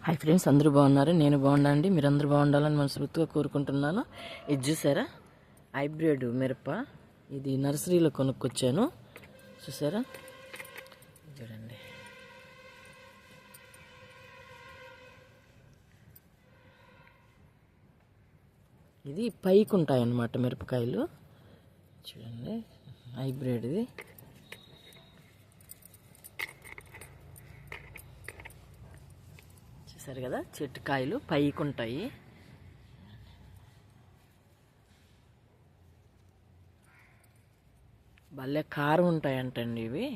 Hi friends, అందరూ బాగున్నారు. నేను బాగున్నానండి. మీరు అందరూ బాగుండాలని మనస్ఫూర్తిగా కోరుకుంటున్నాను. ఇది చూసారా, హైబ్రిడ్ మిరప. ఇది నర్సరీలో కొనుక్కొచ్చాను. చూసారా, చూడండి. ఇది పైకి ఉంటాయన్నమాట మిరపకాయలు. చూడండి, హైబ్రిడ్ ఇది. చూసారు కదా, చెట్టు కాయలు పైకి ఉంటాయి. భలే కారం ఉంటాయంటండి ఇవి.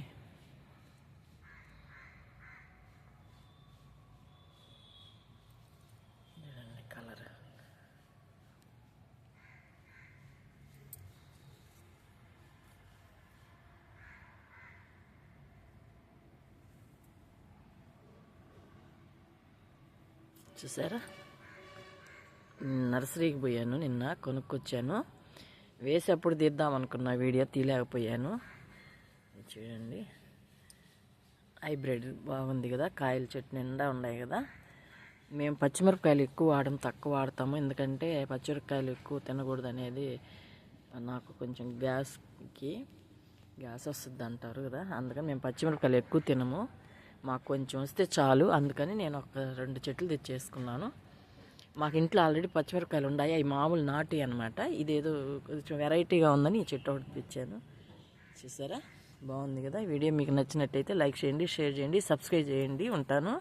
కలర్ చూసారా. నర్సరీకి పోయాను, నిన్న కొనుక్కొచ్చాను. వేసి అప్పుడు తీద్దాం అనుకున్న వీడియో తీయలేకపోయాను. చూడండి, హైబ్రిడ్ బాగుంది కదా, కాయలు చెట్టు నిండా ఉన్నాయి కదా. మేము పచ్చిమిరపకాయలు ఎక్కువ తక్కువ వాడతాము. ఎందుకంటే పచ్చిమిరపకాయలు ఎక్కువ తినకూడదు అనేది నాకు కొంచెం గ్యాస్ వస్తుంది అంటారు కదా. అందుకని మేము పచ్చిమిరపకాయలు ఎక్కువ తినము. మాకు కొంచెం వస్తే చాలు. అందుకని నేను ఒక 2 చెట్లు తెచ్చేసుకున్నాను. మాకు ఇంట్లో ఆల్రెడీ పచ్చిమిరపకాయలు ఉన్నాయి. అవి మామూలు నాటి అనమాట. ఇదేదో కొంచెం వెరైటీగా ఉందని ఈ చెట్టు ఒకటి తెచ్చాను. చూసారా, బాగుంది కదా. వీడియో మీకు నచ్చినట్టయితే లైక్ చేయండి, షేర్ చేయండి, సబ్స్క్రైబ్ చేయండి. ఉంటాను.